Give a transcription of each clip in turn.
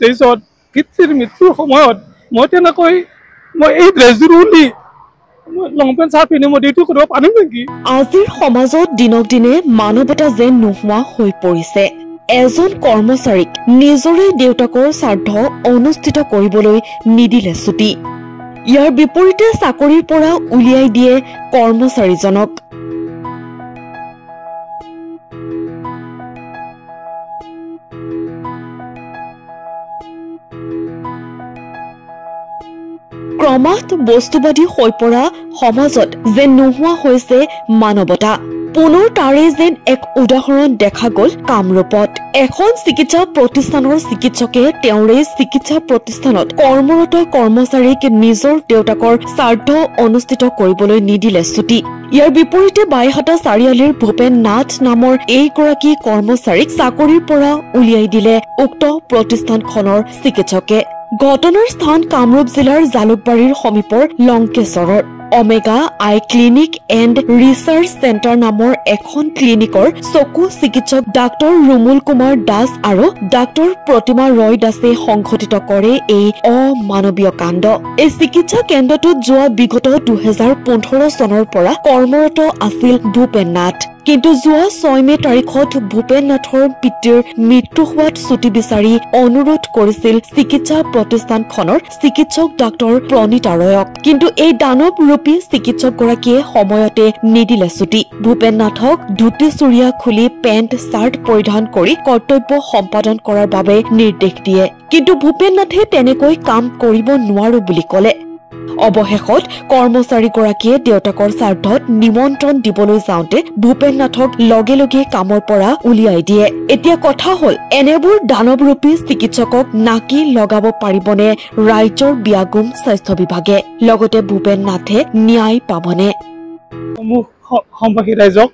তেইছত পিতৃৰ মৃত্যুৰ সময়ত মই তেনেকৈ মই এই ড্ৰেছযোৰ উলি লং পেণ্ট চাৰ্ট পিন্ধি মই ডিউটি কৰিব পাৰিম নেকি? আজিৰ সমাজত দিনক দিনে মানৱতা যেন নোহোৱা হৈ পৰিছে। এজন কৰ্মচাৰীক নিজৰে দেউতাকৰ শ্ৰাদ্ধ অনুষ্ঠিত কৰিবলৈ নিদিলে ছুটি। ইয়াৰ বিপৰীতে চাকৰিৰ পৰা উলিয়াই দিয়ে কৰ্মচাৰীজনক। ক্ৰমাৎ বস্তুবাদী হৈ পৰা সমাজত যেন নোহোৱা হৈছে মানৱতা। পুনৰ তাৰে যেন এক উদাহৰণ দেখা গ'ল কামৰূপত। এখন চিকিৎসা প্ৰতিষ্ঠানৰ চিকিৎসকে তেওঁৰে চিকিৎসা প্ৰতিষ্ঠানত কৰ্মৰত কৰ্মচাৰীক নিজৰ দেউতাকৰ শ্ৰাদ্ধ অনুষ্ঠিত কৰিবলৈ নিদিলে ছুটি। ইয়াৰ বিপৰীতে বাইহাটা চাৰিআলিৰ ভূপেন নাথ নামৰ এইগৰাকী কৰ্মচাৰীক চাকৰিৰ পৰা উলিয়াই দিলে উক্ত প্ৰতিষ্ঠানখনৰ চিকিৎসকে। ঘটনাৰ স্থান কামৰূপ জিলাৰ জালুকবাৰীৰ সমীপৰ লংকেশ্বৰৰ Omega eye clinic and research centre নামৰ এখন ক্লিনিকৰ চকু চিকিৎসক ডাক্তৰ ৰুমুল কুমাৰ দাস আৰু ডাক্তৰ প্ৰতিমা ৰয় দাসে সংঘটিত কৰে এই অমানৱীয় কাণ্ড। এই চিকিৎসা কেন্দ্ৰটোত যোৱা বিগত 2015 চনৰ পৰা কৰ্মৰত আছিল ভূপেন নাথ। কিন্তু যোৱা 6 মে তাৰিখত ভূপেন নাথৰ পিতৃৰ মৃত্যু হোৱাত ছুটি বিচাৰি অনুৰোধ কৰিছিল চিকিৎসা প্ৰতিষ্ঠানখনৰ চিকিৎসক ডাক্তৰ প্ৰণীতা ৰয়ক। কিন্তু এই দানৱ ৰূপী চিকিৎসকগৰাকীয়ে সময়তে নিদিলে ছুটি। ভূপেন নাথক ধুতি চুৰিয়া খুলি পেণ্ট চাৰ্ট পৰিধান কৰি কৰ্তব্য সম্পাদন কৰাৰ বাবে নিৰ্দেশ দিয়ে। কিন্তু ভূপেন নাথে তেনেকৈ কাম কৰিব নোৱাৰো বুলি ক'লে। অৱশেষত কৰ্মচাৰীগৰাকীয়ে দেউতাকৰ শ্ৰাদ্ধত নিমন্ত্ৰণ দিবলৈ যাওঁতে ভূপেন নাথক লগে লগে কামৰ পৰা উলিয়াই দিয়ে। এতিয়া কথা হ'ল, এনেবোৰ দানৱৰূপী চিকিৎসকক নাকি লগাব পাৰিবনে ৰাজ্যৰ বিয়াগুম স্বাস্থ্য বিভাগে? লগতে ভূপেন নাথে ন্যায় পাবনে? সম্বাসী ৰাইজক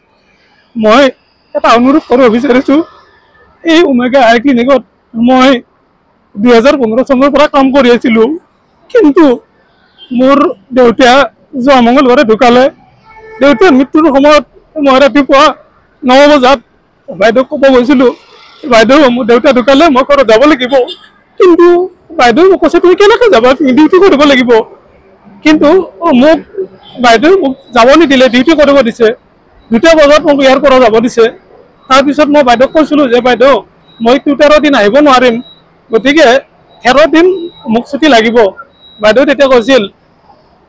মই এটা অনুৰোধ কৰিব বিচাৰিছো। এই ওমেগা আই ক্লিনিকত মই 2015 চনৰ পৰা কাম কৰি আছিলো। কিন্তু মোৰ দেউতা যোৱা মঙলবাৰে ঢুকালে। দেউতাৰ মৃত্যুৰ সময়ত মই ৰাতিপুৱা 9 বজাত বাইদেউক ক'ব গৈছিলোঁ, বাইদেউ মোৰ দেউতা ঢুকালে, মই ঘৰত যাব লাগিব। কিন্তু বাইদেউ মোক কৈছে, তুমি কেনেকৈ যাবা, তুমি ডিউটি কৰিব লাগিব। কিন্তু বাইদেউ মোক যাব নিদিলে, ডিউটি কৰিব দিছে। 2টা বজাত মোক ইয়াৰ পৰা যাব দিছে। তাৰপিছত মই বাইদেউক কৈছিলোঁ যে বাইদেউ মই 13 দিন আহিব নোৱাৰিম, গতিকে 13 দিন মোক ছুটি লাগিব। বাইদেউ তেতিয়া কৈছিল,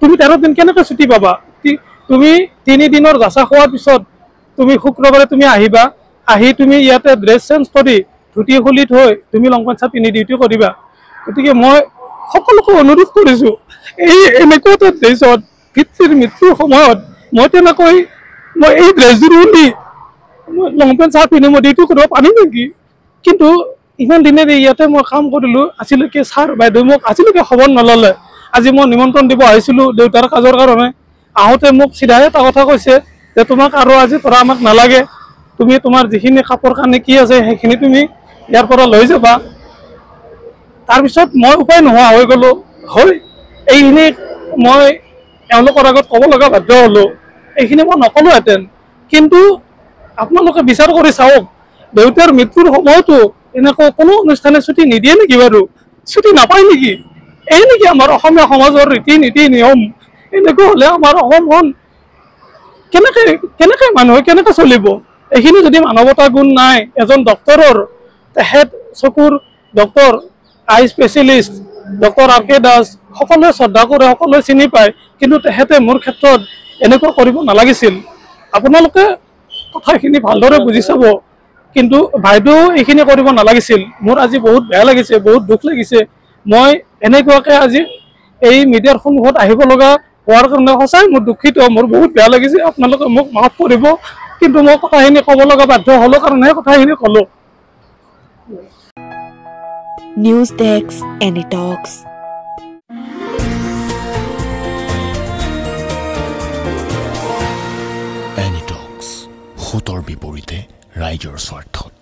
তুমি 13 দিন কেনেকৈ ছুটি পাবা? তুমি 3 দিনৰ যাচা খোৱাৰ পিছত তুমি শুক্ৰবাৰে তুমি আহিবা, আহি তুমি ইয়াতে ড্ৰেছ চেঞ্জ কৰি ধুতি খুলি থৈ তুমি লং পেণ্ট চাৰ্ট পিন্ধি ডিউটি কৰিবা। গতিকে মই সকলোকে অনুৰোধ কৰিছোঁ, এই এনেকুৱা এটা ড্ৰেছত পিতৃৰ মৃত্যুৰ সময়ত মই তেনেকৈ মই এই ড্ৰেছযোৰ উলি লং পেণ্ট চাৰ্ট পিন্ধি মই ডিউটি কৰিব পাৰিম নেকি? কিন্তু ইমান দিনেৰে ইয়াতে মই কাম কৰিলোঁ, আজিলৈকে ছাৰ বাইদেউ মোক আজিলৈকে খবৰ নল'লে। আজি মই নিমন্ত্ৰণ দিব আহিছিলোঁ দেউতাৰ কাজৰ কাৰণে। আহোঁতে মোক চিধাই এটা কথা কৈছে যে তোমাক আৰু আজি পৰা আমাক নালাগে, তুমি তোমাৰ যিখিনি কাপোৰ কানি কি আছে সেইখিনি তুমি ইয়াৰ পৰা লৈ যাবা। তাৰপিছত মই উপায় নোহোৱা হৈ গ'লোঁ। হয়, এইখিনি মই এওঁলোকৰ আগত ক'ব লগা বাধ্য হ'লোঁ। এইখিনি মই নক'লোহেঁতেন। কিন্তু আপোনালোকে বিচাৰ কৰি চাওক, দেউতাৰ মৃত্যুৰ সময়তো এনেকুৱা কোনো অনুষ্ঠানে ছুটি নিদিয়ে নেকি বাৰু? ছুটি নাপায় নেকি? এই নেকি আমাৰ অসমীয়া সমাজৰ ৰীতি নীতি নিয়ম? এনেকুৱা হ'লে আমাৰ অসমখন কেনেকৈ মানুহে কেনেকৈ চলিব? এইখিনি যদি মানৱতা গুণ নাই এজন ডক্তৰৰ, তেখেত চকুৰ ডক্তৰ, আই স্পেচিয়েলিষ্ট ডক্তৰ RK দাস, সকলোৱে শ্ৰদ্ধা কৰে, সকলোৱে চিনি পায়। কিন্তু তেখেতে মোৰ ক্ষেত্ৰত এনেকুৱা কৰিব নালাগিছিল। আপোনালোকে কথাখিনি ভালদৰে বুজি চাব। কিন্তু বাইদেউ এইখিনি কৰিব নালাগিছিল। মোৰ আজি বহুত বেয়া লাগিছে, বহুত দুখ লাগিছে। মই এনেকুৱাকৈ আজি এই মিডিয়াৰ সন্মুখত আহিব লগা হোৱাৰ কাৰণে সঁচাই মোৰ দুখিত, মোৰ বহুত বেয়া লাগিছে। আপোনালোকে মোক মাফ কৰিব। কিন্তু মই কথাখিনি ক'ব লগা বাধ্য হ'লোঁ কাৰণেহে কথাখিনি ক'লোঁ। নিউজ ডেস্ক এনি টক্স। এনি টক্স, সোঁতৰ বিপৰীতে ৰাইজৰ স্বাৰ্থত।